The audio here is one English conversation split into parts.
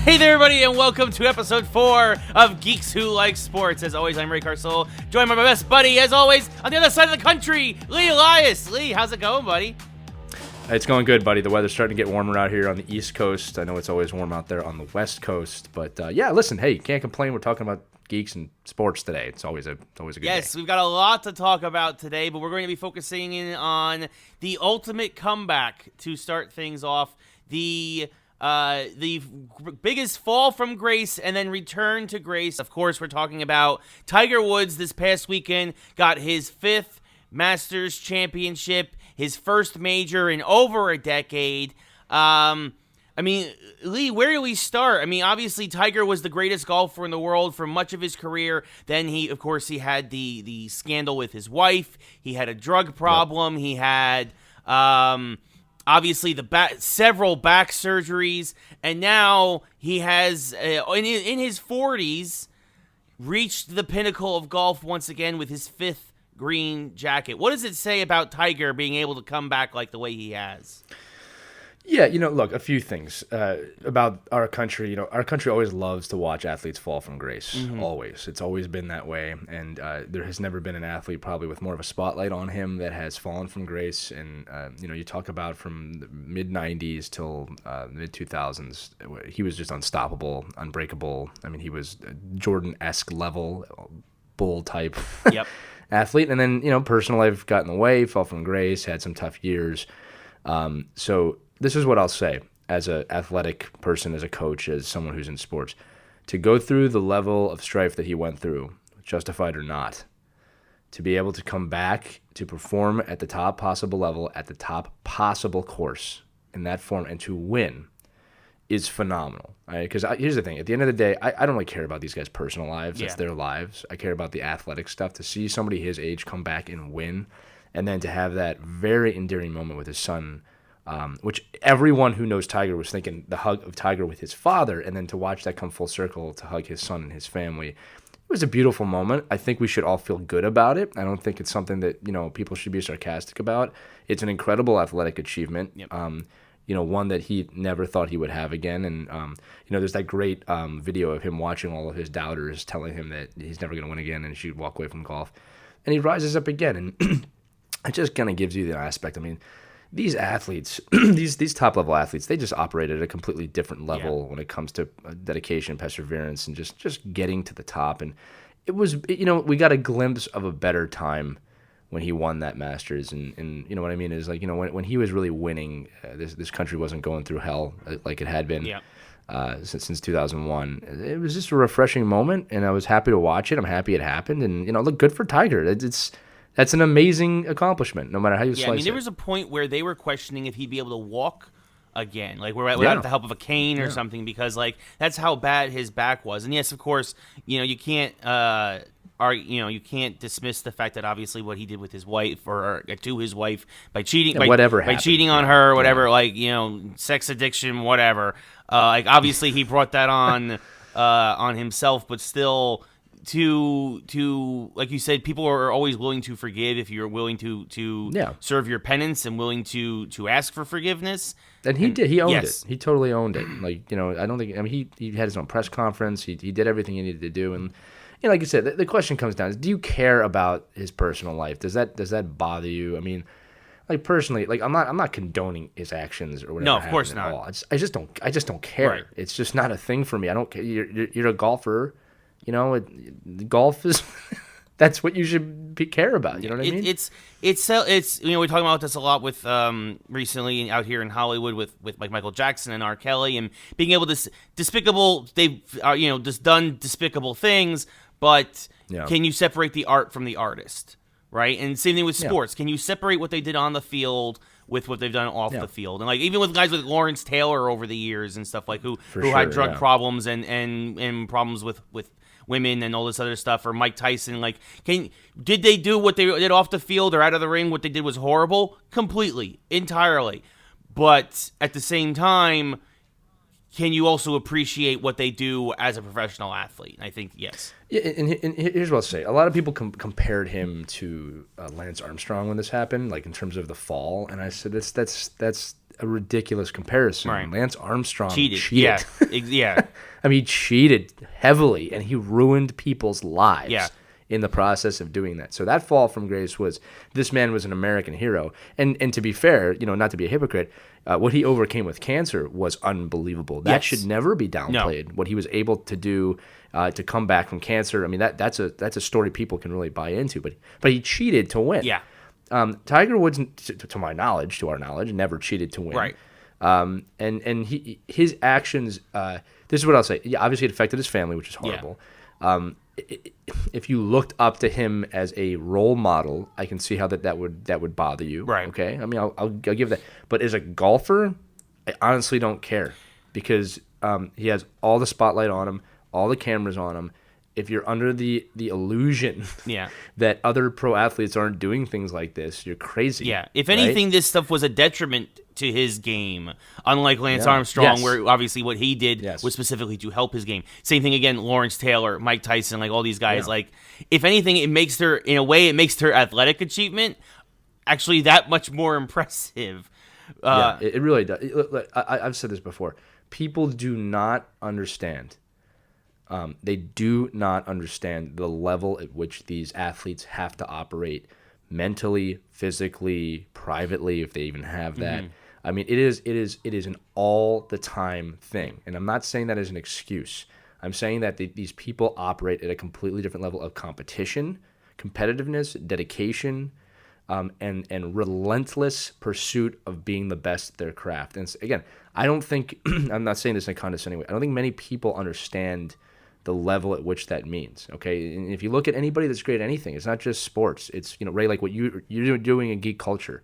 Hey there, everybody, and welcome to episode 4 of Geeks Who Like Sports. As always, I'm Ray Carsoul, joined by my best buddy, as always, on the other side of the country, Lee Elias. Lee, how's it going, buddy? It's going good, buddy. The weather's starting to get warmer out here on the East Coast. I know it's always warm out there on the West Coast. But, yeah, listen, hey, can't complain. We're talking about geeks and sports today. It's always a good day. Yes, we've got a lot to talk about today, but we're going to be focusing in on the ultimate comeback to start things off. The biggest fall from grace and then return to grace. Of course, we're talking about Tiger Woods this past weekend, got his 5th Masters championship, his first major in over a decade. Lee, where do we start? I mean, obviously, Tiger was the greatest golfer in the world for much of his career. Then he had the scandal with his wife. He had a drug problem. Yep. He had obviously several back surgeries, and now he has in his 40s reached the pinnacle of golf once again with his 5th green jacket. What does it say about Tiger being able to come back like the way he has? Yeah, look, a few things about our country. Our country always loves to watch athletes fall from grace. Mm-hmm. Always. It's always been that way. And there has never been an athlete probably with more of a spotlight on him that has fallen from grace. And, you talk about from the mid-'90s till mid-2000s, he was just unstoppable, unbreakable. I mean, he was a Jordan-esque level, bull-type athlete. And then, personal life got in the way, fell from grace, had some tough years. So this is what I'll say as an athletic person, as a coach, as someone who's in sports. To go through the level of strife that he went through, justified or not, to be able to come back to perform at the top possible level, at the top possible course in that form, and to win is phenomenal. Because here's the thing. At the end of the day, I don't really care about these guys' personal lives. It's their lives. I care about the athletic stuff. To see somebody his age come back and win, and then to have that very endearing moment with his son, which everyone who knows Tiger was thinking the hug of Tiger with his father, and then to watch that come full circle to hug his son and his family, it was a beautiful moment. I think we should all feel good about it. I don't think it's something that people should be sarcastic about. It's an incredible athletic achievement. Yep. One that he never thought he would have again. And there's that great video of him watching all of his doubters telling him that he's never going to win again and he should walk away from golf, and he rises up again, and it just kind of gives you the aspect. I mean, these athletes, these top-level athletes, they just operate at a completely different level when it comes to dedication, perseverance, and just getting to the top. And it was, we got a glimpse of a better time when he won that Masters. And you know what I mean is, like, when he was really winning, this country wasn't going through hell like it had been since 2001. It was just a refreshing moment, and I was happy to watch it. I'm happy it happened. And, look, good for Tiger. That's an amazing accomplishment, no matter how you slice it. There was a point where they were questioning if he'd be able to walk again, like without the help of a cane or something, because that's how bad his back was. And yes, of course, you can't you can't dismiss the fact that obviously what he did with his wife or to his wife by cheating, by cheating on her, or whatever, sex addiction, whatever. Obviously he brought that on himself, but still. To like you said, people are always willing to forgive if you're willing to serve your penance and willing to ask for forgiveness. And he did. He owned it. He totally owned it. I don't think. I mean, he had his own press conference. He did everything he needed to do. And like you said, the question comes down: do you care about his personal life? Does that bother you? I mean, personally, I'm not condoning his actions or whatever. No, of course not. All. I just don't care. Right. It's just not a thing for me. I don't care. You're a golfer. Golf is that's what you should care about. You know what I mean? It's we're talking about this a lot with recently out here in Hollywood with like Michael Jackson and R. Kelly, and being able to they've just done despicable things, but can you separate the art from the artist, right? And same thing with sports. Can you separate what they did on the field with what they've done off the field? And even with guys like Lawrence Taylor over the years and stuff, who had drug problems and problems with women and all this other stuff, or Mike Tyson, did they do what they did off the field or out of the ring? What they did was horrible, completely, entirely. But at the same time, can you also appreciate what they do as a professional athlete? I think yes. Yeah, and here's what I'll say. A lot of people compared him to Lance Armstrong when this happened, in terms of the fall. And I said that's a ridiculous comparison. Right. Lance Armstrong cheated. cheated. Yeah. I mean, he cheated heavily, and he ruined people's lives. Yeah. In the process of doing that. So that fall from grace was, this man was an American hero. And to be fair, not to be a hypocrite, what he overcame with cancer was unbelievable. That Yes. should never be downplayed. No. What he was able to do to come back from cancer, I mean, that's a story people can really buy into. But he cheated to win. Yeah. Tiger Woods, to my knowledge, never cheated to win. Right. And his actions, this is what I'll say. Yeah, obviously it affected his family, which is horrible. Yeah. If you looked up to him as a role model, I can see how that would bother you. Right. Okay. I mean, I'll give that. But as a golfer, I honestly don't care because he has all the spotlight on him, all the cameras on him. If you're under the illusion that other pro athletes aren't doing things like this, you're crazy. Yeah. If anything, this stuff was a detriment to his game, unlike Lance Armstrong, where obviously what he did was specifically to help his game. Same thing again, Lawrence Taylor, Mike Tyson, like all these guys. Like, if anything, it makes their athletic achievement actually that much more impressive. It really does. Look, I've said this before. People do not understand. They do not understand the level at which these athletes have to operate mentally, physically, privately, if they even have that. Mm-hmm. I mean, it is an all the time thing, and I'm not saying that as an excuse. I'm saying that these people operate at a completely different level of competition, competitiveness, dedication, and relentless pursuit of being the best at their craft. And again, I don't think I'm not saying this in a condescending way. I don't think many people understand the level at which that means. Okay, and if you look at anybody that's great at anything, it's not just sports. It's Ray, like what you're doing in geek culture.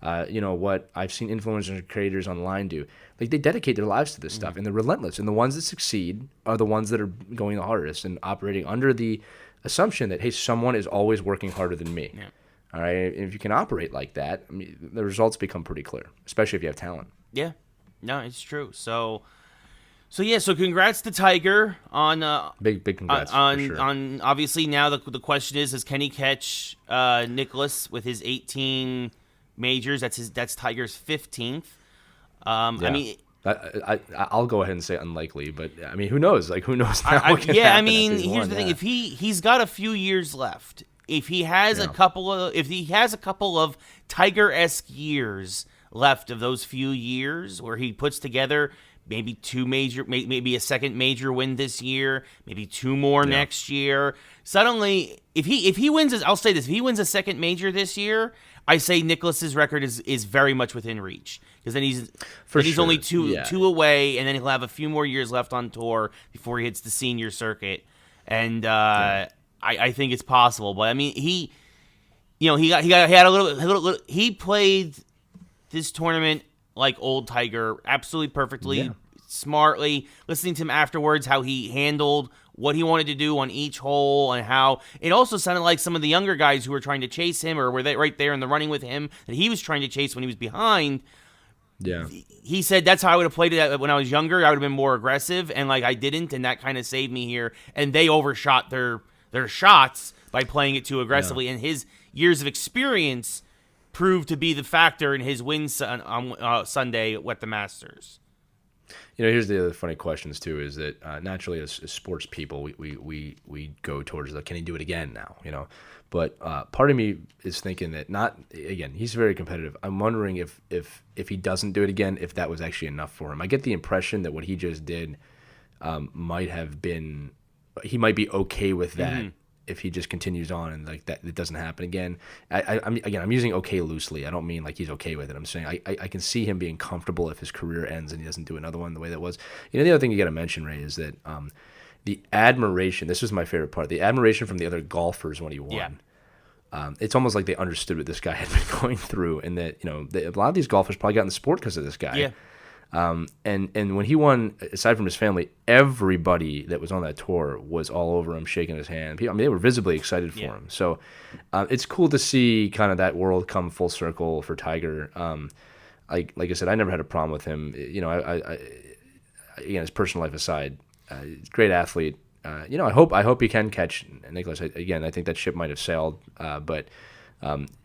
What I've seen influencers and creators online do. Like, they dedicate their lives to this stuff, and they're relentless. And the ones that succeed are the ones that are going the hardest and operating under the assumption that, hey, someone is always working harder than me. Yeah. All right, and if you can operate like that, I mean, the results become pretty clear, especially if you have talent. Yeah, no, it's true. So congrats to Tiger on big congrats on for sure. on obviously now the question is can he catch Nicklaus with his 18 majors? That's Tiger's 15th. I mean, I'll go ahead and say unlikely, but I mean, who knows? Like, who knows? I mean, here's the thing: if he's got a few years left, if he has a couple of Tiger-esque years left of those few years where he puts together maybe maybe a second major win this year, maybe two more next year. Suddenly, if he wins, I'll say this: if he wins a second major this year, I say Nicklaus's record is very much within reach, because then he's only two away, and then he'll have a few more years left on tour before he hits the senior circuit, and I think it's possible. But I mean, he had a little he played this tournament like old Tiger, absolutely perfectly, smartly. Listening to him afterwards, how he handled what he wanted to do on each hole, and how it also sounded like some of the younger guys who were trying to chase him or were right there in the running with him that he was trying to chase when he was behind. Yeah, he said that's how I would have played it when I was younger. I would have been more aggressive, and I didn't, and that kind of saved me here. And they overshot their shots by playing it too aggressively, and his years of experience proved to be the factor in his wins on Sunday at the Masters. Here's the other funny questions too: is that naturally, as sports people, we go towards can he do it again now? But part of me is thinking that he's very competitive. I'm wondering if he doesn't do it again, if that was actually enough for him. I get the impression that what he just did might have been, he might be okay with that. Mm-hmm. If he just continues on and that it doesn't happen again. I'm using okay loosely. I don't mean like he's okay with it. I'm saying I can see him being comfortable if his career ends and he doesn't do another one the way that was. The other thing you got to mention, Ray, is that the admiration. This is my favorite part. The admiration from the other golfers when he won. Yeah. It's almost like they understood what this guy had been going through, and that a lot of these golfers probably got in the sport because of this guy. Yeah. And when he won, aside from his family, everybody that was on that tour was all over him, shaking his hand. I mean, they were visibly excited for him. So it's cool to see kind of that world come full circle for Tiger. Like I said, I never had a problem with him. Again, his personal life aside, great athlete. I hope he can catch Nicklaus. Again, I think that ship might have sailed. But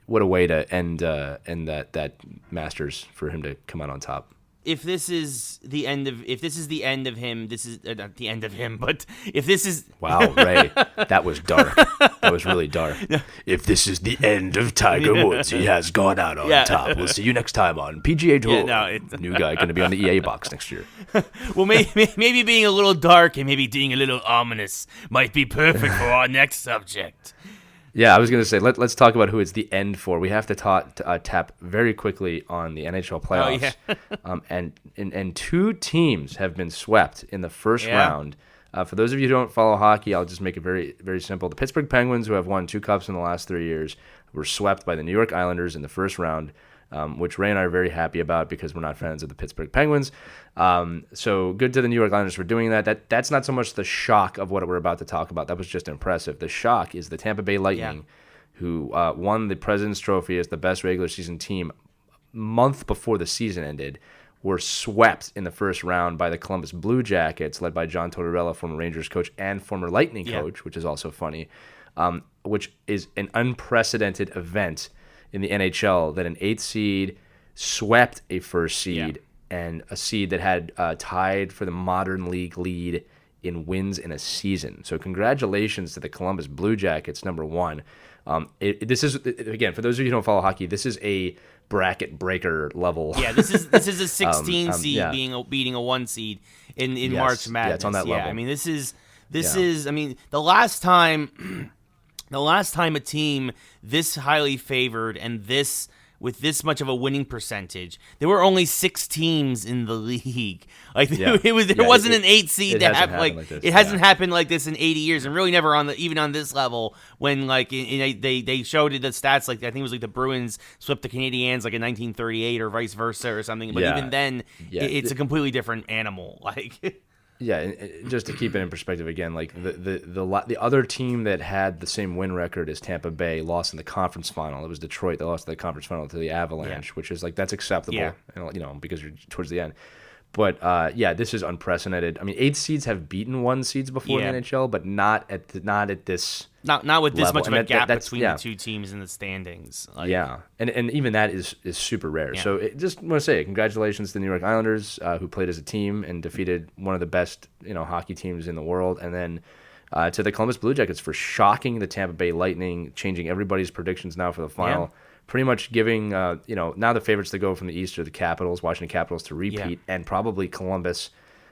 what a way to end that Masters for him to come out on top. If this is the end of him, this is not the end of him. But if this is wow, Ray, that was dark. That was really dark. If this is the end of Tiger Woods, he has gone out on top. We'll see you next time on PGA Tour. New guy going to be on the EA box next year. Well, maybe being a little dark and maybe being a little ominous might be perfect for our next subject. Yeah, I was going to say, let's talk about who it's the end for. We have to tap very quickly on the NHL playoffs. Oh, yeah. and two teams have been swept in the first round. For those of you who don't follow hockey, I'll just make it very, very simple. The Pittsburgh Penguins, who have won 2 cups in the last 3 years, were swept by the New York Islanders in the first round, which Ray and I are very happy about because we're not fans of the Pittsburgh Penguins. So good to the New York Islanders for doing that. That's not so much the shock of what we're about to talk about. That was just impressive. The shock is the Tampa Bay Lightning, who won the President's Trophy as the best regular season team month before the season ended, were swept in the first round by the Columbus Blue Jackets, led by John Tortorella, former Rangers coach and former Lightning coach, which is also funny, which is an unprecedented event in the NHL that an 8th seed swept a first seed and a seed that had tied for the modern league lead in wins in a season. So congratulations to the Columbus Blue Jackets, number one. This is, again, for those of you who don't follow hockey, this is a bracket breaker level. Yeah, this is a 16 seed beating a 1 seed in March Madness. Yeah, it's on that level. I mean, this is I mean, the last time a team this highly favored and this with this much of a winning percentage, there were only 6 teams in the league. Like there wasn't an 8 seed to have like this. It hasn't happened like this in 80 years, and really never even on this level. When like they showed the stats, like I think it was like the Bruins swept the Canadiens like in 1938 or vice versa or something. But even then, it's a completely different animal. Like. Yeah, and just to keep it in perspective again, like the other team that had the same win record as Tampa Bay lost in the conference final. It was Detroit that lost the conference final to the Avalanche, which is like that's acceptable, because you're towards the end. But this is unprecedented. I mean, 8 seeds have beaten 1 seeds before in the NHL, but not at this. Not with this level. much of a gap between the two teams in the standings. Like, and even that is super rare. Yeah. So just want to say congratulations to the New York Islanders who played as a team and defeated one of the best hockey teams in the world, and then to the Columbus Blue Jackets for shocking the Tampa Bay Lightning, changing everybody's predictions now for the final. Yeah. Pretty much giving now the favorites to go from the East are the Capitals, Washington Capitals to repeat, and probably Columbus.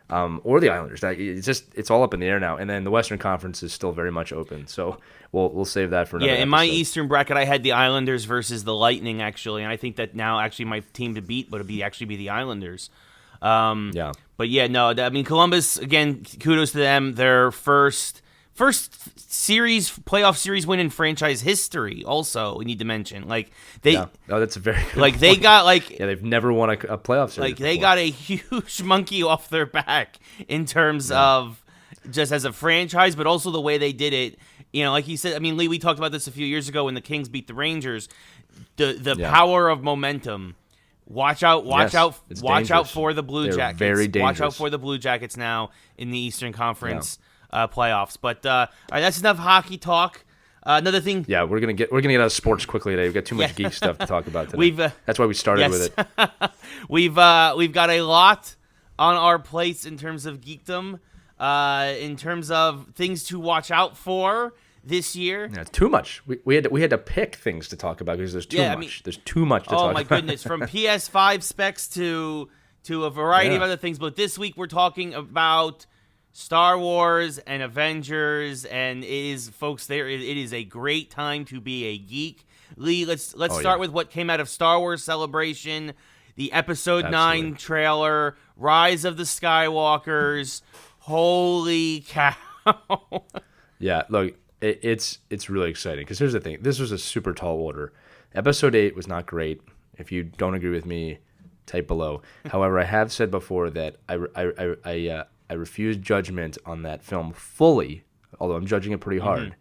Or the Islanders. It's all up in the air now, and then the Western Conference is still very much open. So we'll save that for another. In my Eastern bracket, I had the Islanders versus the Lightning actually, and I think that now actually my team to beat would be the Islanders. But I mean Columbus again. Kudos to them. Their first playoff series win in franchise history. Also, we need to mention that's a very good they point. got they've never won a playoff series. Like they got a huge monkey off their back in terms of just as a franchise, but also the way they did it. Like you said. I mean, Lee, we talked about this a few years ago when the Kings beat the Rangers. The power of momentum. Watch out for the Blue Jackets. Very dangerous. Watch out for the Blue Jackets now in the Eastern Conference. Playoffs, but all right, that's enough hockey talk. Another thing, we're gonna get out of sports quickly today. We've got too much geek stuff to talk about today. That's why we started with it. We've got a lot on our plates in terms of geekdom, in terms of things to watch out for this year. Yeah, it's too much. We had to pick things to talk about because there's too much. There's too much to talk about. Oh my goodness! From PS5 specs to a variety of other things, but this week we're talking about Star Wars and Avengers, and it is a great time to be a geek. Lee, let's start with what came out of Star Wars Celebration, the Episode 9 trailer, Rise of the Skywalkers. Holy cow! Yeah, look, it's really exciting because here's the thing: this was a super tall order. Episode 8 was not great. If you don't agree with me, type below. However, I have said before that I refuse judgment on that film fully, although I'm judging it pretty hard,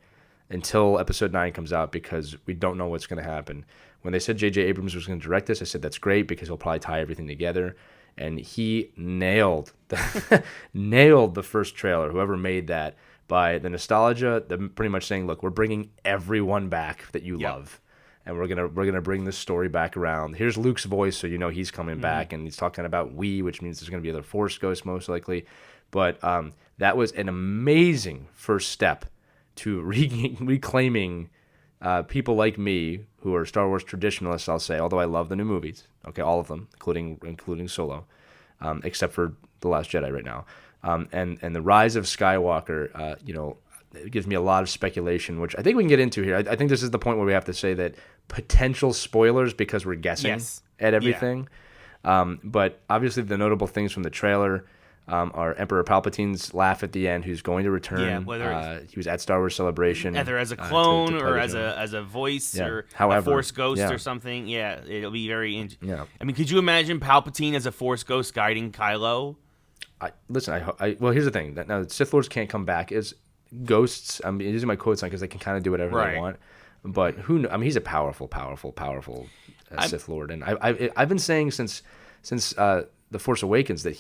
until Episode 9 comes out because we don't know what's going to happen. When they said J.J. Abrams was going to direct this, I said that's great because he'll probably tie everything together. And he nailed the first trailer, whoever made that, by the nostalgia, pretty much saying, look, we're bringing everyone back that you love. and we're gonna bring this story back around. Here's Luke's voice, so you know he's coming back, and he's talking about we, which means there's gonna be other Force ghosts most likely. But that was an amazing first step to reclaiming people like me who are Star Wars traditionalists. I'll say, although I love the new movies, okay, all of them, including Solo, except for The Last Jedi right now, and the rise of Skywalker. It gives me a lot of speculation, which I think we can get into here. I think this is the point where we have to say that potential spoilers because we're guessing at everything. Yeah. But obviously the notable things from the trailer are Emperor Palpatine's laugh at the end, who's going to return. Yeah, whether he was at Star Wars Celebration. Either as a clone or as a voice or a Force ghost or something. Yeah, it'll be very interesting. Yeah. I mean, could you imagine Palpatine as a Force ghost guiding Kylo? Well, here's the thing. Now, Sith Lords can't come back as ghosts. I'm using my quotes on because they can kind of do whatever they want. But who knows? I mean, he's a powerful Sith Lord, and I've been saying since The Force Awakens that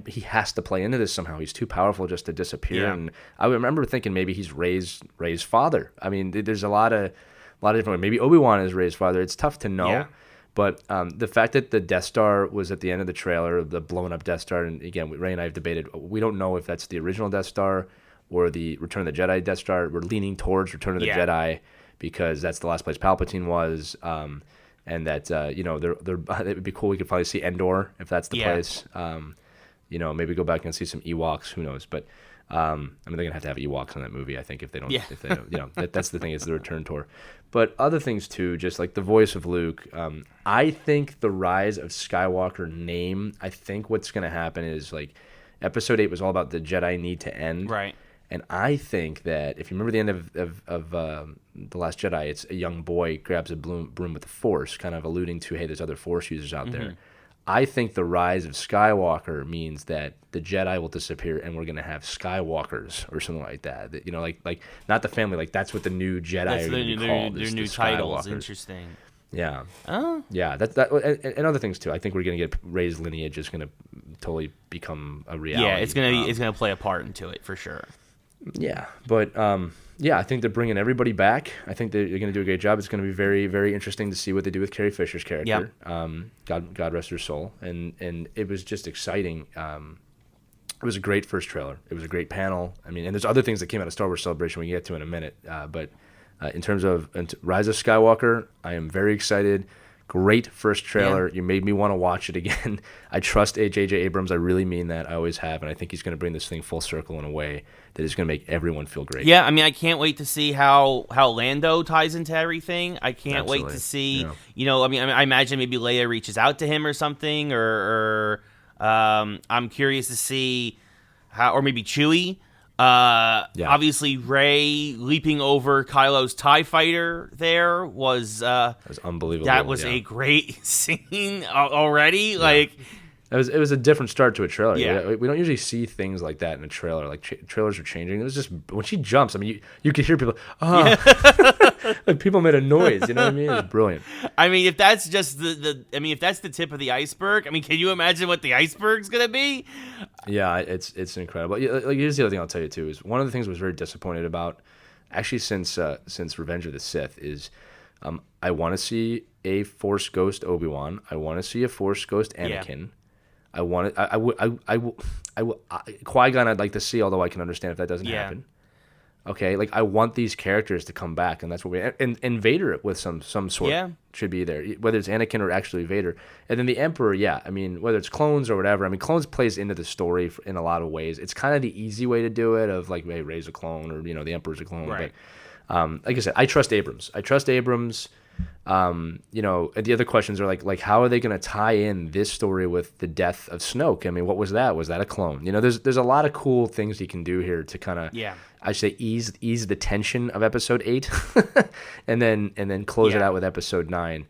he has to play into this somehow. He's too powerful just to disappear. Yeah. And I remember thinking maybe he's Rey's father. I mean, there's a lot of different ways. Maybe Obi-Wan is Rey's father. It's tough to know. Yeah. But the fact that the Death Star was at the end of the trailer, the blown up Death Star, and again, Rey and I have debated. We don't know if that's the original Death Star or the Return of the Jedi Death Star. We're leaning towards Return of the Jedi because that's the last place Palpatine was. And that it would be cool. We could probably see Endor if that's the place. Maybe go back and see some Ewoks. Who knows? But they're gonna have to have Ewoks in that movie. I think if they don't, that's the thing. It's the return tour. But other things too, just like the voice of Luke. I think the rise of Skywalker name. I think what's gonna happen is like Episode 8 was all about the Jedi need to end. Right. And I think that if you remember the end of The Last Jedi, it's a young boy grabs a broom with the Force, kind of alluding to, hey, there's other Force users out there. I think the rise of Skywalker means that the Jedi will disappear and we're going to have Skywalkers or something like that. Like not the family, like that's what the new Jedi are going to be called. Their new titles. Interesting. Yeah. Oh. Yeah. And other things too. I think we're going to get Rey's lineage is going to totally become a reality. Yeah, it's going to play a part into it for sure. Yeah, but I think they're bringing everybody back. I think they're going to do a great job. It's going to be very, very interesting to see what they do with Carrie Fisher's character. Yep. God rest her soul. And it was just exciting. It was a great first trailer. It was a great panel. I mean, and there's other things that came out of Star Wars Celebration we can get to in a minute. But in terms of Rise of Skywalker, I am very excited. Great first trailer. Yeah. You made me want to watch it again. I trust J.J. Abrams. I really mean that. I always have. And I think he's going to bring this thing full circle in a way that is going to make everyone feel great. Yeah, I mean, I can't wait to see how Lando ties into everything. I can't wait to see, I imagine maybe Leia reaches out to him or something, or I'm curious to see how, or maybe Chewie. Obviously, Rey leaping over Kylo's TIE fighter there was unbelievable. That was a great scene already. Yeah. Like, it was a different start to a trailer. Yeah. We don't usually see things like that in a trailer. Like trailers are changing. It was just when she jumps. I mean, you could hear people. Like people made a noise. You know what I mean? It was brilliant. I mean, if that's just if that's the tip of the iceberg. I mean, can you imagine what the iceberg's gonna be? Yeah, it's incredible. Like here's the other thing I'll tell you too is one of the things I was very disappointed about, actually since Revenge of the Sith is, I want to see a Force Ghost Obi-Wan. I want to see a Force Ghost Anakin. Yeah. I will. Qui-Gon I'd like to see, although I can understand if that doesn't happen. Okay, like I want these characters to come back, and that's what and Vader with some sort should be there, whether it's Anakin or actually Vader, and then the Emperor. Yeah, I mean whether it's clones or whatever. I mean clones plays into the story in a lot of ways. It's kind of the easy way to do it, of like, hey, Rey's a clone or the Emperor's a clone. Right. But like I said, I trust Abrams. And the other questions are like how are they going to tie in this story with the death of Snoke? I mean, what was that? Was that a clone? There's a lot of cool things he can do here to kind of I say ease the tension of Episode 8, and then close it out with Episode 9.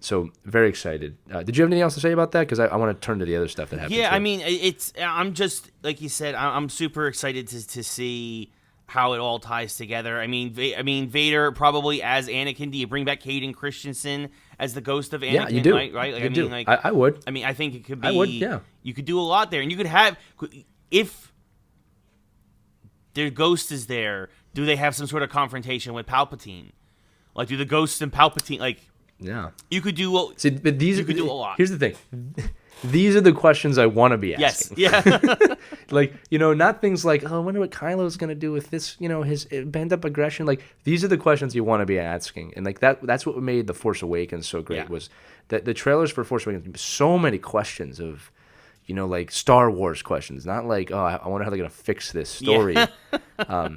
So very excited. Did you have anything else to say about that? Because I want to turn to the other stuff that happened. Yeah, too. I mean, I'm just like you said. I'm super excited to see how it all ties together. I mean, Vader probably as Anakin. Do you bring back Hayden Christensen as the ghost of Anakin? Yeah, you do. Right? Like, I would. I mean, I think it could be. I would. Yeah. You could do a lot there, and you could have if their ghost is there. Do they have some sort of confrontation with Palpatine? Like, do the ghosts and Palpatine, like, Yeah. you could do, See, but you could do a lot. Here's the thing. These are the questions I want to be asking. Yes, yeah. Like, not things like, oh, I wonder what Kylo's going to do with this, his bent-up aggression. Like, these are the questions you want to be asking. And, like, that's what made The Force Awakens so great, was that the trailers for Force Awakens, so many questions of, like Star Wars questions, not like, oh, I wonder how they're going to fix this story.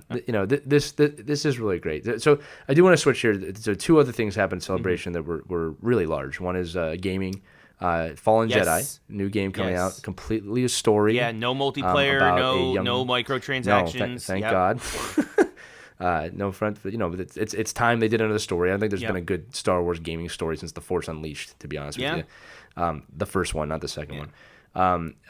This is really great. So I do want to switch here. So two other things happened in Celebration that were really large. One is gaming. Fallen Jedi, new game coming out, completely a story. Yeah, no multiplayer, no microtransactions. Thank God. No front, but it's time they did another story. I don't think there's been a good Star Wars gaming story since The Force Unleashed, to be honest with you. The first one, not the second one.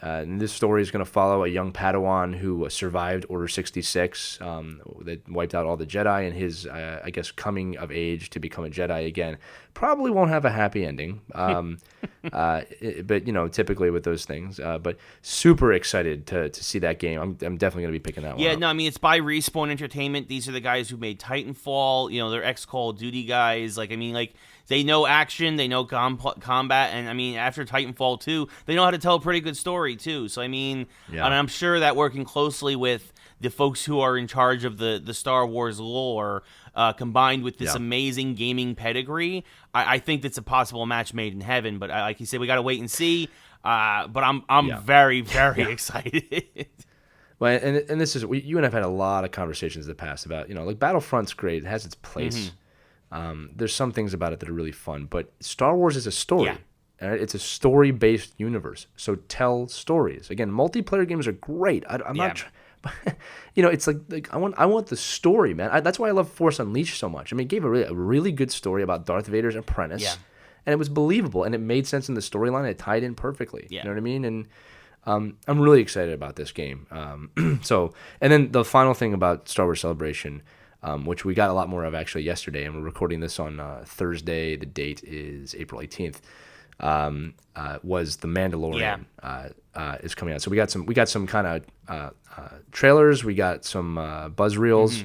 And this story is going to follow a young Padawan who survived Order 66 that wiped out all the Jedi, and his, I guess, coming of age to become a Jedi again. Probably won't have a happy ending, but, typically with those things. But super excited to see that game. I'm definitely going to be picking that one up. Yeah, no, I mean, it's by Respawn Entertainment. These are the guys who made Titanfall. They're ex-Call of Duty guys. They know action, they know combat, and, after Titanfall 2, they know how to tell a pretty good story, too. So, and I'm sure that working closely with the folks who are in charge of the Star Wars lore, combined with this amazing gaming pedigree, I think that's a possible match made in heaven. But like you said, we got to wait and see. But I'm very, very excited. Well, and this is, you and I've had a lot of conversations in the past about, like Battlefront's great, it has its place. There's some things about it that are really fun, but Star Wars is a story. Yeah. Right? It's a story-based universe, so tell stories. Again, multiplayer games are great. I'm not, it's like I want the story, man. That's why I love Force Unleashed so much. It gave a really good story about Darth Vader's apprentice, and it was believable, and it made sense in the storyline. It tied in perfectly. Yeah. You know what I mean? And I'm really excited about this game. And then the final thing about Star Wars Celebration. Which we got a lot more of actually yesterday, and we're recording this on Thursday. The date is April 18th. Was The Mandalorian is coming out. So we got some kind of trailers. We got some buzz reels.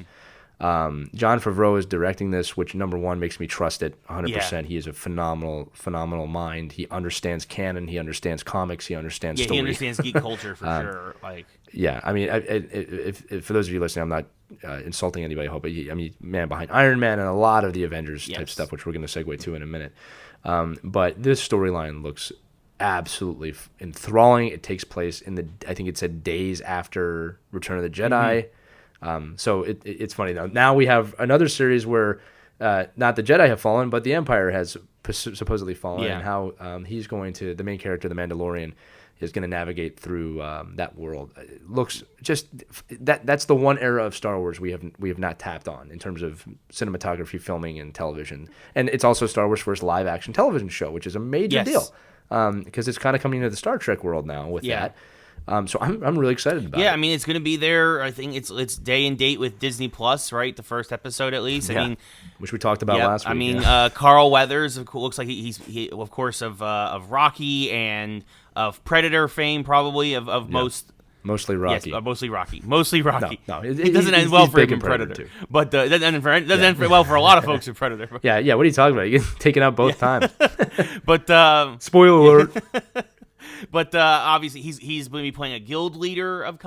John Favreau is directing this, which number one makes me trust it 100%. Yeah. He is a phenomenal mind. He understands canon. He understands comics. He understands story. He understands geek culture for sure. Yeah, if for those of you listening, I'm not insulting anybody. I hope, but man behind Iron Man and a lot of the Avengers type stuff, which we're going to segue to in a minute. But this storyline looks absolutely enthralling. It takes place I think it said days after Return of the Jedi. So it's funny though. Now we have another series where not the Jedi have fallen, but the Empire has supposedly fallen, and how the main character, the Mandalorian, is going to navigate through that world. It looks just that's the one era of Star Wars we have not tapped on in terms of cinematography, filming, and television. And it's also Star Wars' first live action television show, which is a major deal because it's kind of coming into the Star Trek world now with that. So I'm really excited about it. Yeah, it's going to be there. I think it's day and date with Disney Plus, right? The first episode at least. Which we talked about last week. Carl Weathers looks like he of course of Rocky and of Predator fame, probably of most. Mostly Rocky. Yes, mostly Rocky. Mostly Rocky. No, it doesn't end well for him in Predator too. But it doesn't end well for a lot of folks in Predator. Yeah. What are you talking about? You get taken out both times. But spoiler alert. But obviously, he's going to be playing a guild leader of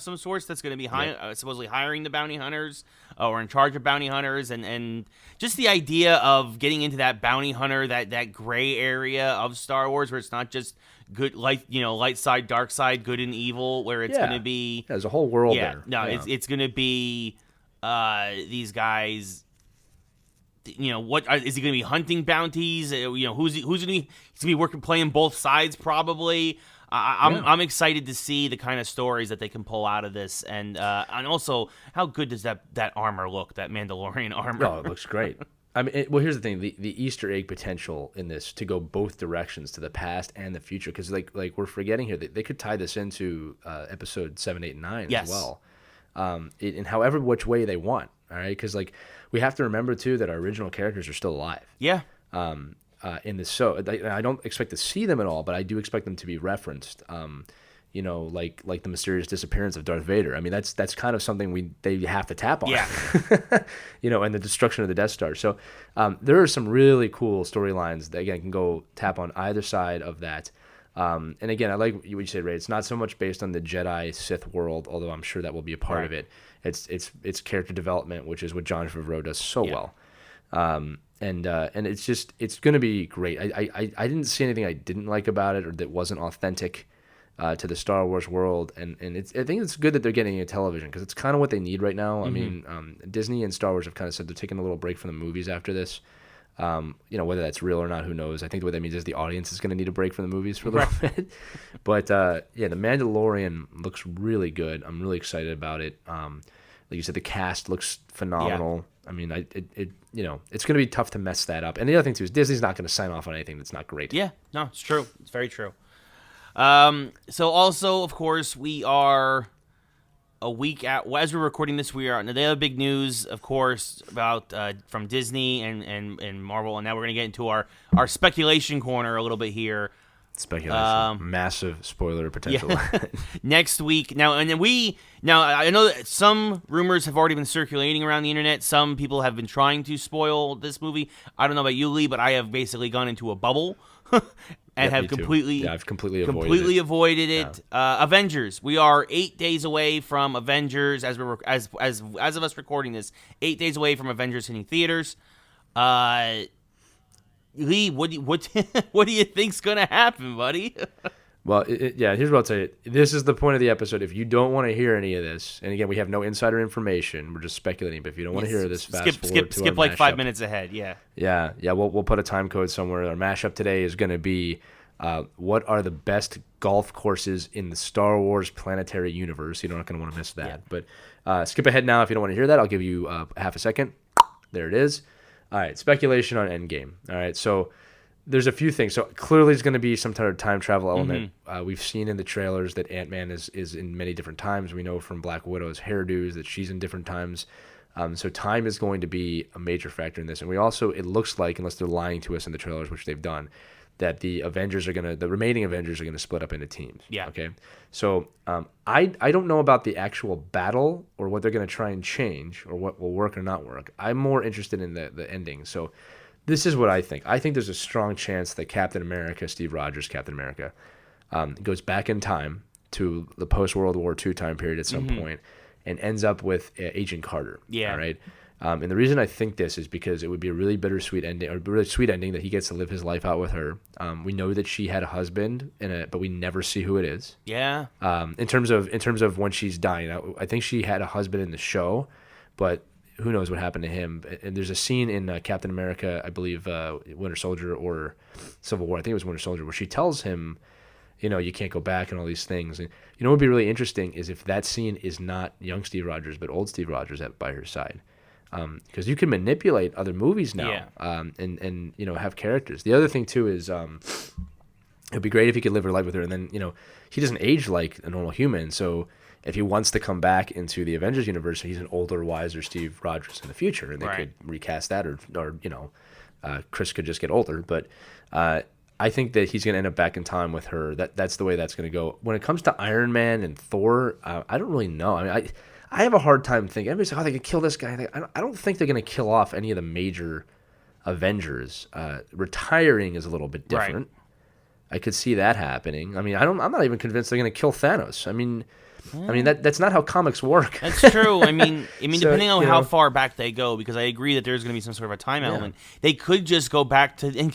some sorts. That's going to be supposedly hiring the bounty hunters or in charge of bounty hunters, and just the idea of getting into that bounty hunter, that gray area of Star Wars, where it's not just good, light side, dark side, good and evil, where it's going to be. There's a whole world there. No, it's going to be these guys. What is he going to be hunting bounties? Who's he going to be? He's going to be playing both sides probably. I'm excited to see the kind of stories that they can pull out of this, and also how good does that armor look? That Mandalorian armor. Oh, it looks great. Here's the thing: the Easter egg potential in this to go both directions, to the past and the future, because like we're forgetting here, they could tie this into episode 7, 8, and 9 as well, in however which way they want. All right, because we have to remember too that our original characters are still alive. Yeah. In this show, I don't expect to see them at all, but I do expect them to be referenced. like the mysterious disappearance of Darth Vader. I mean, that's kind of something they have to tap on. Yeah. And the destruction of the Death Star. So there are some really cool storylines that again can go tap on either side of that. And again, I like what you said, Ray. It's not so much based on the Jedi Sith world, although I'm sure that will be a part of it. It's character development, which is what Jon Favreau does so well. And it's going to be great. I didn't see anything I didn't like about it or that wasn't authentic to the Star Wars world, and I think it's good that they're getting a television because it's kind of what they need right now. I mean, Disney and Star Wars have kind of said they're taking a little break from the movies after this. Whether that's real or not, who knows? I think what that means is the audience is going to need a break from the movies for a little bit. But The Mandalorian looks really good. I'm really excited about it. Like you said, the cast looks phenomenal. Yeah. I mean, it's going to be tough to mess that up. And the other thing too is Disney's not going to sign off on anything that's not great. Yeah, no, it's true. It's very true. So also, of course, we are a week out. As we're recording this, we are on the other big news, of course, about from Disney and Marvel, and now we're gonna get into our speculation corner a little bit here. Speculation, massive spoiler potential. Yeah. Next week, I know that some rumors have already been circulating around the internet. Some people have been trying to spoil this movie. I don't know about you, Lee, but I have basically gone into a bubble. And have completely, I've completely avoided it. Yeah. Avengers. We are 8 days away from Avengers as of us recording this. 8 days away from Avengers hitting theaters. Lee, what do you think's gonna happen, buddy? Well, here's what I'll tell you. This is the point of the episode. If you don't want to hear any of this, and again, we have no insider information. We're just speculating. But if you don't want to hear this, skip like 5 minutes ahead. Yeah. We'll put a time code somewhere. Our mashup today is going to be what are the best golf courses in the Star Wars planetary universe. You're not going to want to miss that. Yeah. But skip ahead now if you don't want to hear that. I'll give you half a second. There it is. All right, speculation on Endgame. All right, so there's a few things. So clearly there's going to be some kind of time travel element. We've seen in the trailers that Ant-Man is in many different times. We know from Black Widow's hairdos that she's in different times. So time is going to be a major factor in this. And we also, it looks like, unless they're lying to us in the trailers, which they've done, that the remaining Avengers are going to split up into teams. Yeah. Okay. So I don't know about the actual battle or what they're going to try and change or what will work or not work. I'm more interested in the ending. So this is what I think. I think there's a strong chance that Captain America, Steve Rogers, Captain America, goes back in time to the post-World War II time period at some point and ends up with Agent Carter. Yeah. All right. And the reason I think this is because it would be a really bittersweet ending, or a really sweet ending that he gets to live his life out with her. We know that she had a husband, but we never see who it is. Yeah. In terms of when she's dying, I think she had a husband in the show, but who knows what happened to him. And there's a scene in Captain America, I believe, Winter Soldier or Civil War. I think it was Winter Soldier, where she tells him, you can't go back and all these things. And what would be really interesting is if that scene is not young Steve Rogers, but old Steve Rogers by her side. Because you can manipulate other movies now, and have characters. The other thing too is it'd be great if he could live her life with her, and then he doesn't age like a normal human. So if he wants to come back into the Avengers universe, he's an older, wiser Steve Rogers in the future, and they could recast that, or Chris could just get older. But I think that he's going to end up back in time with her. That's the way that's going to go. When it comes to Iron Man and Thor, I don't really know. I mean, I have a hard time thinking. Everybody's like, they could kill this guy. I don't think they're going to kill off any of the major Avengers. Retiring is a little bit different. Right. I could see that happening. I mean, I'm not even convinced they're going to kill Thanos. I mean, that's not how comics work. That's true. I mean, so, depending on how far back they go, because I agree that there's going to be some sort of a time element. They could just go back to and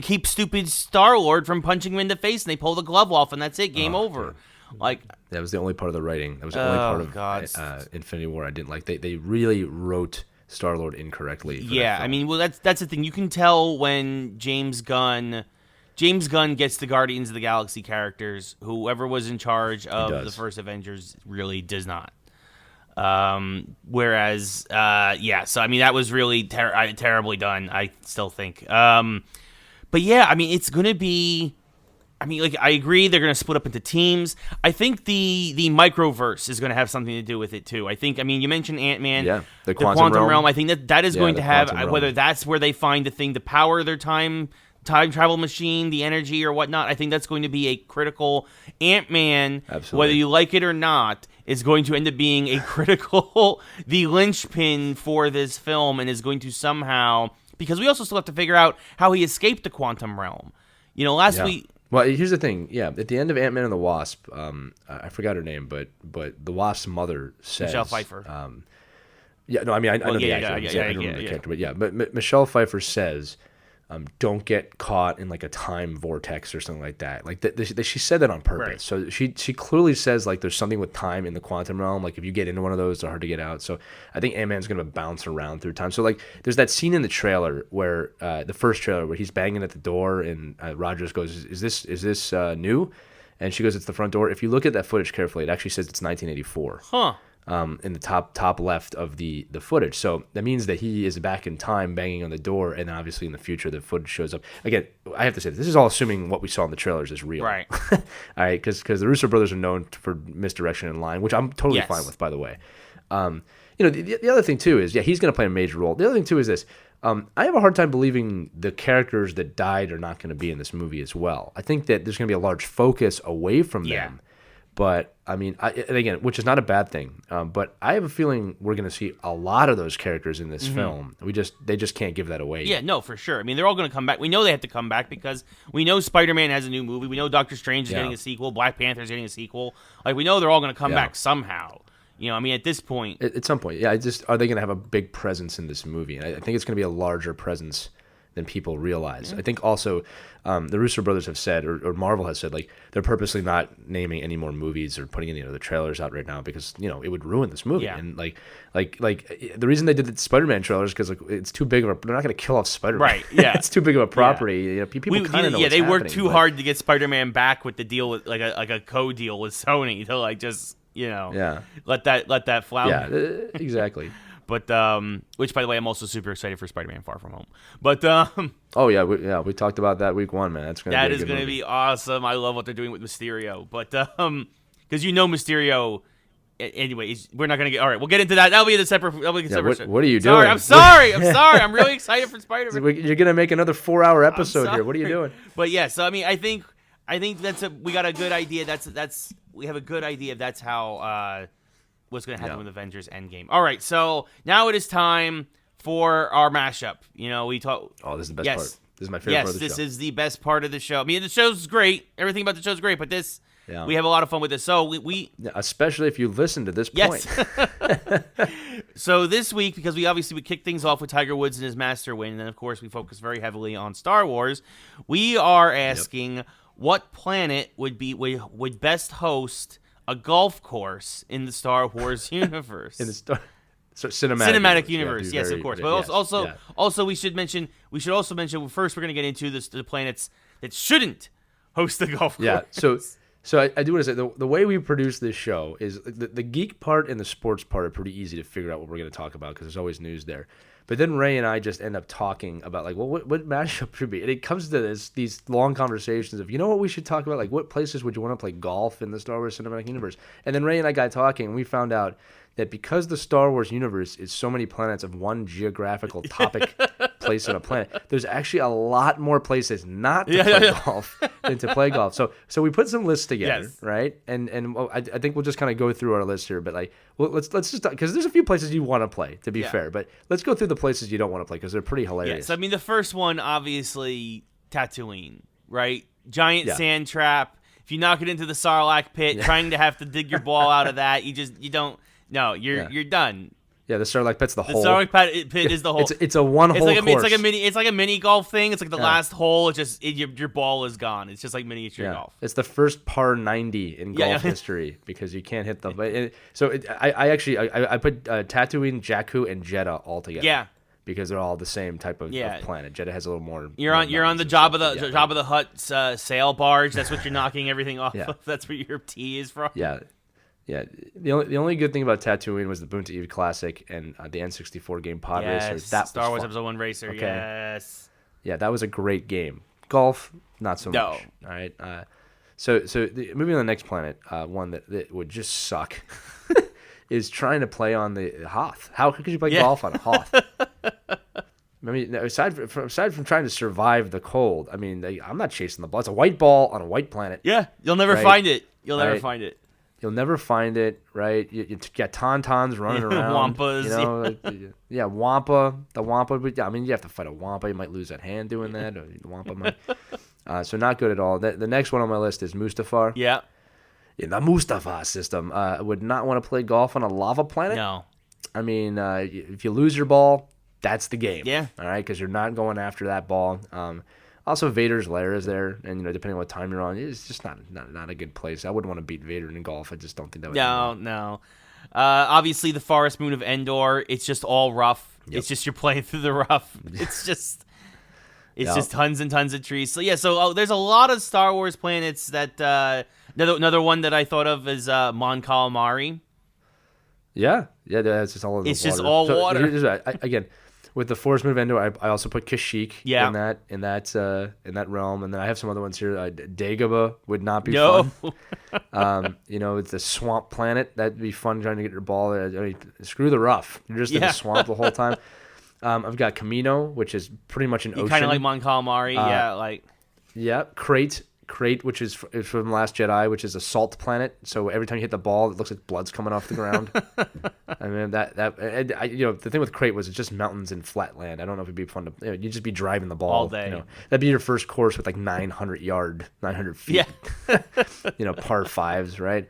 keep stupid Star-Lord from punching him in the face, and they pull the glove off, and that's it. Game over. Like, that was the only part of the writing. That was the only part of Infinity War I didn't like. They really wrote Star-Lord incorrectly. Yeah, I mean, well, that's the thing. You can tell when James Gunn gets the Guardians of the Galaxy characters. Whoever was in charge of the first Avengers really does not. Whereas, so I mean, that was really terribly done, I still think. But yeah, I mean, it's going to be... I mean, like, I agree they're going to split up into teams. I think the microverse is going to have something to do with it, too. I think, you mentioned Ant-Man. Yeah, the quantum realm. I think that is going to have, whether that's where they find the thing to power their time time travel machine, the energy or whatnot. I think that's going to be a critical. Ant-Man, Absolutely. whether you like it or not, is going to end up being a critical, the linchpin for this film, and is going to somehow, because we also still have to figure out how he escaped the quantum realm. Last week. Well, here's the thing. Yeah, at the end of Ant-Man and the Wasp, I forgot her name, but the Wasp's mother says Michelle Pfeiffer. I know the actor. I don't remember the character, but Michelle Pfeiffer says, "Don't get caught in like a time vortex or something like that." Like she said that on purpose. Right. So she clearly says like there's something with time in the quantum realm. Like if you get into one of those, they're hard to get out. So I think Ant-Man's gonna bounce around through time. So like there's that scene in the trailer where the first trailer where he's banging at the door and Rogers goes, "Is this new?" And she goes, "It's the front door." If you look at that footage carefully, it actually says it's 1984. Huh. In the top left of the footage. So that means that he is back in time banging on the door, and then obviously in the future the footage shows up. Again, I have to say, this is all assuming what we saw in the trailers is real. Right. All right, because the Russo brothers are known for misdirection in line, which I'm totally fine with, by the way. The other thing, too, is, he's going to play a major role. The other thing, too, is this. I have a hard time believing the characters that died are not going to be in this movie as well. I think that there's going to be a large focus away from them. But, I mean, and again, which is not a bad thing. But I have a feeling we're going to see a lot of those characters in this film. They just can't give that away. Yeah, no, for sure. I mean, they're all going to come back. We know they have to come back because we know Spider-Man has a new movie. We know Doctor Strange is getting a sequel. Black Panther's getting a sequel. Like, we know they're all going to come back somehow. I mean, at this point. At some point, are they going to have a big presence in this movie? And I think it's going to be a larger presence than people realize. I think also the Russo brothers have said, or Marvel has said, like they're purposely not naming any more movies or putting any other trailers out right now because it would ruin this movie. Yeah. And like the reason they did the Spider-Man trailers because it's too big of a. They're not going to kill off Spider-Man. Right. Yeah. It's too big of a property. People kind of know. Yeah, what's they worked happening, too hard to get Spider-Man back with the deal with like a co-deal with Sony to like just let that flounder. Yeah, exactly. But which, by the way, I'm also super excited for Spider-Man: Far From Home. But we talked about that week one, man. That is going to be awesome. I love what they're doing with Mysterio. But because Mysterio. Anyway, we're not going to get. All right, we'll get into that. That'll be the separate. What are you doing? I'm sorry. I'm really excited for Spider-Man. You're going to make another 4-hour episode here. What are you doing? But yeah, so I mean, I think we got a good idea. We have a good idea. That's how. What's going to happen with Avengers Endgame. All right, so now it is time for our mashup. We talk. Oh, this is the best part. This is my favorite part of the show. Yes, this is the best part of the show. I mean, the show's great. Everything about the show's great, but we have a lot of fun with this. So we especially if you listen to this point. Yes. So this week, because we kick things off with Tiger Woods and his Master win, and then of course we focus very heavily on Star Wars. We are asking what planet would best host a golf course in the Star Wars universe. In the cinematic universe. Yes, of course. But also we should also mention first we're going to get into the planets that shouldn't host the golf course. Yeah. So I do want to say the way we produce this show is the geek part and the sports part are pretty easy to figure out what we're going to talk about because there's always news there. But then Ray and I just end up talking about like, well, what mashup should be? And it comes to these long conversations of, what we should talk about? Like, what places would you want to play golf in the Star Wars Cinematic Universe? And then Ray and I got talking, and we found out that because the Star Wars universe is so many planets of one geographical topic place on a planet, there's actually a lot more places not to play golf than to play golf. So we put some lists together, right? And I think we'll just kind of go through our list here. But let's just because there's a few places you want to play, to be fair. But let's go through the places you don't want to play because they're pretty hilarious. Yes, I mean the first one obviously Tatooine, right? Giant sand trap. If you knock it into the Sarlacc pit, trying to have to dig your ball out of that, you don't. No, you're done. Yeah, the Sarlacc pit's the hole. The Sarlacc pit is the hole. It's a one-hole course. It's like a mini golf thing. It's like the last hole. It's just your ball is gone. It's just like miniature golf. It's the first par 90 in golf history because you can't hit them. I put Tatooine, Jakku, and Jeddah all together. Yeah. Because they're all the same type of planet. Jeddah has a little more. You're on the Jabba the Hutt sail barge. That's what you're knocking everything off of. That's where your tea is from. Yeah. Yeah, the only good thing about Tatooine was the Boonta Eve Classic and the N64 game Pod Racer. That Star Wars Episode 1 Racer, okay. Yes. Yeah, that was a great game. Golf, not so much. All right. Moving on to the next planet, one that would just suck, is trying to play on the Hoth. How could you play golf on Hoth? I mean, aside from trying to survive the cold, I mean, I'm not chasing the ball. It's a white ball on a white planet. Yeah, you'll never right? find it. You'll never Right. find it. You'll never find it, right? You got tauntauns running around. Wampas. You know, yeah, Wampa. The Wampa. But I mean, you have to fight a Wampa. You might lose that hand doing that. Or the Wampa might. So not good at all. The next one on my list is Mustafar. Yeah. In the Mustafar system, I would not want to play golf on a lava planet. No. I mean, if you lose your ball, that's the game. Yeah. All right, because you're not going after that ball. Also, Vader's lair is there, and depending on what time you're on, it's just not a good place. I wouldn't want to beat Vader in golf. I just don't think that would. No. Obviously, the forest moon of Endor. It's just all rough. Yep. It's just you're playing through the rough. It's just. It's Yep. just tons and tons of trees. So yeah, there's a lot of Star Wars planets that another one that I thought of is Mon Calamari. Yeah, that's just all. It's water. just all water. Here's again, with the Forest Moon of Endor, I also put Kashyyyk in that realm, and then I have some other ones here. Dagobah would not be fun. It's a swamp planet. That'd be fun trying to get your ball. I mean, screw the rough. You're just in a swamp the whole time. I've got Camino, which is pretty much an ocean. Kind of like Mon Calamari, Yeah, Crate, which is from Last Jedi, which is a salt planet. So every time you hit the ball, it looks like blood's coming off the ground. I mean the thing with Crate was it's just mountains and flat land. I don't know if it'd be fun to. You'd just be driving the ball all day. That'd be your first course with like 900 feet. Yeah. Par fives, right?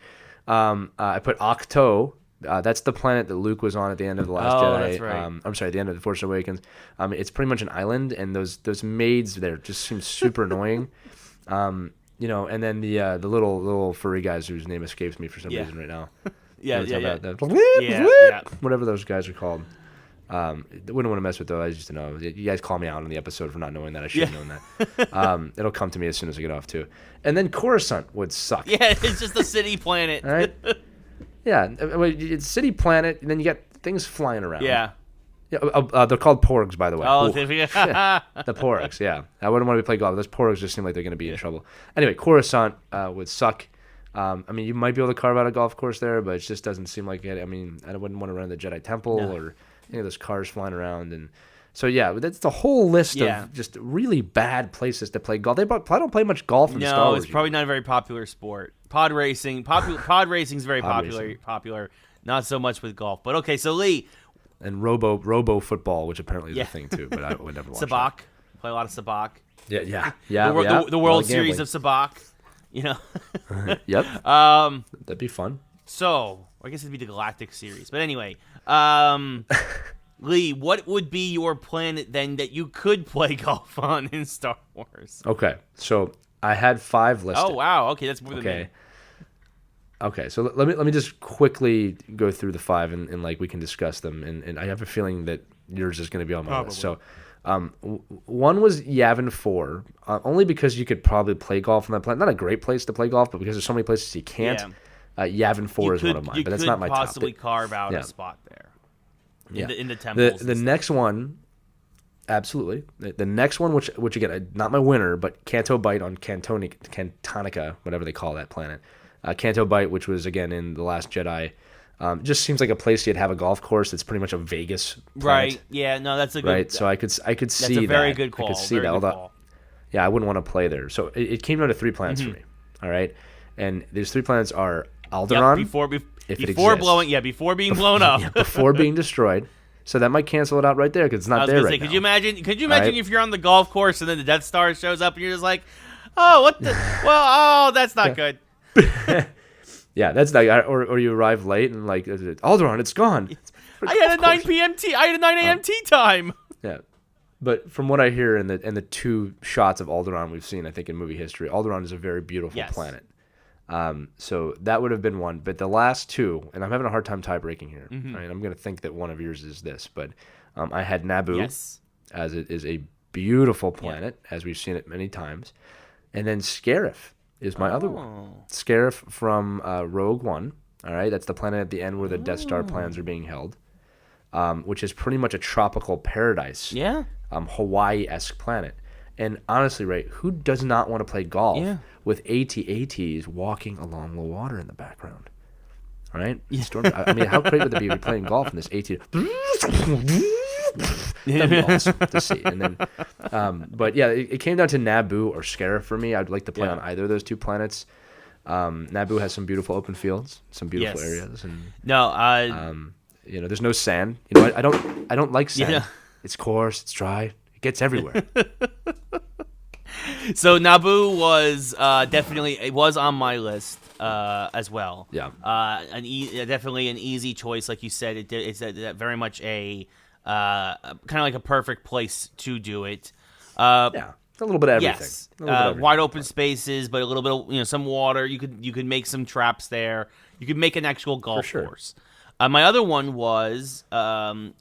I put Octo. That's the planet that Luke was on at the end of the Last Jedi. That's right. I'm sorry, at the end of the Force Awakens. It's pretty much an island, and those maids there just seem super annoying. And then the little furry guys whose name escapes me for some reason right now. Whatever those guys are called. Wouldn't want to mess with those. I just know you guys call me out on the episode for not knowing that. I should have known that. It'll come to me as soon as I get off too. And then Coruscant would suck. Yeah, it's just a city planet. All right. Yeah, it's city planet, and then you got things flying around. Yeah. Yeah, they're called porgs, by the way. Oh, yeah, the porgs. Yeah, I wouldn't want to play golf. Those porgs just seem like they're going to be in trouble. Anyway, Coruscant would suck. I mean, you might be able to carve out a golf course there, but it just doesn't seem like it. I mean, I wouldn't want to run the Jedi Temple or any of those cars flying around. And so, yeah, that's the whole list of just really bad places to play golf. I don't play much golf in Star Wars. No, it's probably not a very popular sport. Pod racing is very popular. Not so much with golf. But okay, so Lee. And robo football, which apparently is a thing too, but I would never watch Sabacc. Play a lot of Sabacc. Yeah. The World Series of Sabacc. Yep. That'd be fun. So, I guess it'd be the Galactic Series. But anyway, Lee, what would be your planet then that you could play golf on in Star Wars? Okay, so I had 5 listed. Oh wow, okay, that's more than me. Okay, so let me just quickly go through the 5 and like we can discuss them. And I have a feeling that yours is going to be on my list. So, one was Yavin 4, only because you could probably play golf on that planet. Not a great place to play golf, but because there's so many places you can't. Yavin 4 is one of mine, but that's not my top. You could possibly carve out a spot there. In the temples. The next one, absolutely. The next one, which again, not my winner, but Canto Bight on Cantonica, whatever they call that planet. Canto Bight, which was again in The Last Jedi, just seems like a place you'd have a golf course. That's pretty much a Vegas planet. Right. Yeah. No, that's a good. Right. So I could see that. That's a very good call. I could see that. Although, yeah, I wouldn't want to play there. So it came down to 3 planets for me. All right, and these 3 planets are Alderaan. Before being blown up. Before being destroyed. So that might cancel it out right there because it's not there right now. Could you imagine if you're on the golf course and then the Death Star shows up and you're just like, oh, what the? Well, that's not good. Yeah, that's like, or you arrive late and like Alderaan, it's gone. I had a 9 p.m. I had a 9 a.m. tea time. Yeah, but from what I hear in the 2 shots of Alderaan we've seen, I think in movie history, Alderaan is a very beautiful planet. So that would have been one, but the last 2, and I'm having a hard time tie breaking here. Right? I'm going to think that one of yours is this, but I had Naboo, as it is a beautiful planet, as we've seen it many times, and then Scarif is my other one. Scarif from Rogue One. All right, that's the planet at the end where the Death Star plans are being held, which is pretty much a tropical paradise. Yeah. Hawaii-esque planet. And honestly, Ray, who does not want to play golf with AT-ATs walking along the water in the background? All right? I mean, how great would it be if you're playing golf in this AT? that'd be awesome to see. And then, but yeah, it came down to Naboo or Scarif for me. I'd like to play on either of those two planets. Naboo has some beautiful open fields, some beautiful areas, and there's no sand. I don't like sand. Yeah. It's coarse, it's dry, it gets everywhere. So Naboo was definitely on my list as well. Yeah. Definitely an easy choice, like you said. It's very much a kind of like a perfect place to do it. Yeah. A little bit of everything. Yes, wide open spaces, but a little bit of some water. You could make some traps there. You could make an actual golf course. My other one was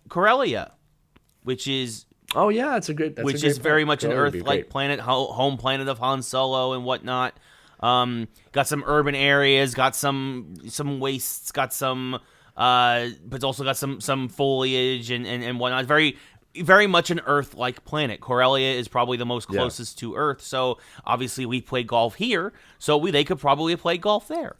Corellia, which is very much an Earth-like planet, home planet of Han Solo and whatnot. Got some urban areas, got some wastes, got some, but it's also got some foliage and whatnot. Very much an Earth-like planet. Corellia is probably the most closest to Earth, so obviously we play golf here, so they could probably play golf there.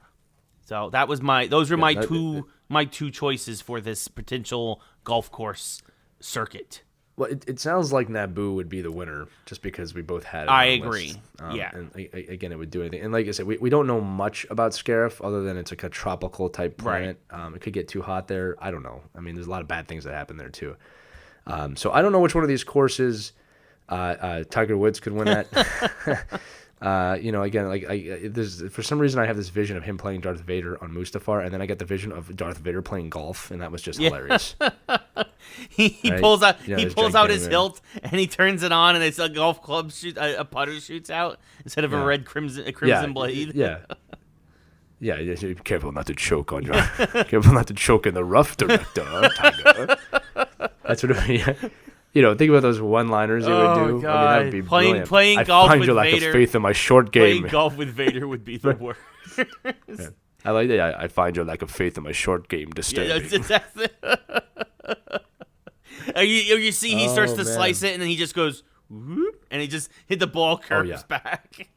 So that was my two choices for this potential golf course circuit. Well, it sounds like Naboo would be the winner, just because we both had it. I agree. And again, it would do anything. And like I said, we don't know much about Scarif other than it's like a tropical type planet. Right. It could get too hot there. I don't know. I mean, there's a lot of bad things that happen there too. So I don't know which one of these courses Tiger Woods could win at. Again, for some reason I have this vision of him playing Darth Vader on Mustafar, and then I get the vision of Darth Vader playing golf, and that was just hilarious. He pulls out his hilt and he turns it on, and it's a golf club a putter shoots out instead of a red crimson blade. Yeah. Yeah, be careful not to choke on your. Careful not to choke in the rough, Director Tiger. That's what it would be. Think about those one-liners you would do. God. I mean, that would be brilliant. Playing golf with Vader. I find your lack of faith in my short game. Playing golf with Vader would be the worst. Yeah. I like that. I find your lack of faith in my short game disturbing. You see, he starts to slice it, and then he just goes, whoop, and he just hit the ball curves back.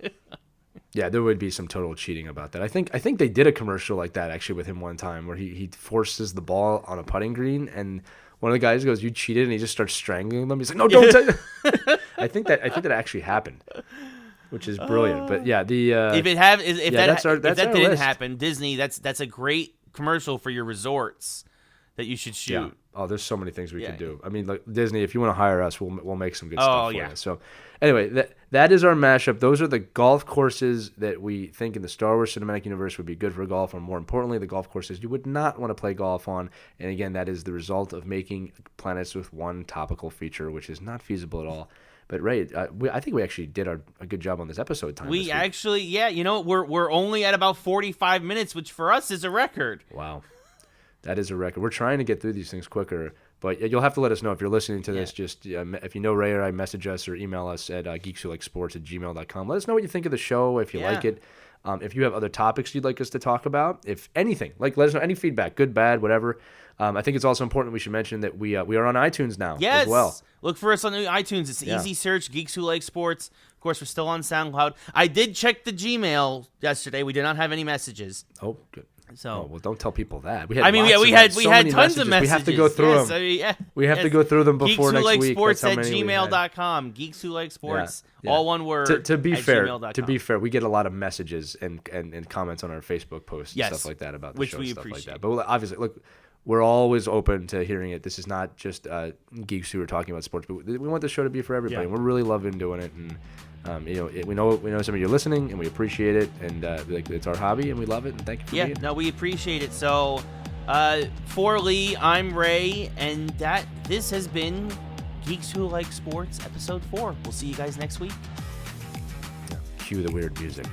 Yeah, there would be some total cheating about that. I think they did a commercial like that actually with him one time, where he forces the ball on a putting green, and one of the guys goes, "You cheated," and he just starts strangling them. He's like, "No, don't!" I think that actually happened, which is brilliant. But yeah, if that didn't happen, Disney, that's a great commercial for your resorts that you should shoot. Yeah. Oh, there's so many things we could do. I mean, like Disney, if you want to hire us, we'll make some good stuff for you. So anyway, that is our mashup. Those are the golf courses that we think in the Star Wars Cinematic Universe would be good for golf, or more importantly, the golf courses you would not want to play golf on. And again, that is the result of making planets with one topical feature, which is not feasible at all. But Ray, I think we actually did a good job on this episode time. We actually, we're only at about 45 minutes, which for us is a record. Wow. That is a record. We're trying to get through these things quicker, but you'll have to let us know if you're listening to this. Just if you know Ray or I, message us or email us at geekswholikesport@gmail.com. Let us know what you think of the show, if you like it. If you have other topics you'd like us to talk about, if anything, let us know any feedback, good, bad, whatever. I think it's also important we should mention that we are on iTunes now as well. Look for us on iTunes. It's easy search, Geeks Who Like Sports. Of course, we're still on SoundCloud. I did check the Gmail yesterday. We did not have any messages. Oh, good. So, well, don't tell people that. We had tons of messages. We have to go through them. We have to go through them before next week. geekswholiksports@gmail.com. Geeks Who Like Sports, all one word. To be fair, we get a lot of messages and comments on our Facebook posts and stuff like that about the show, stuff like that. But obviously, look, we're always open to hearing it. This is not just geeks who are talking about sports, but we want the show to be for everybody. And we're really loving doing it, and we know some of you are listening, and we appreciate it, and it's our hobby, and we love it, and thank you for being here. We appreciate it. So, for Lee, I'm Ray, and this has been Geeks Who Like Sports, Episode 4. We'll see you guys next week. Cue the weird music.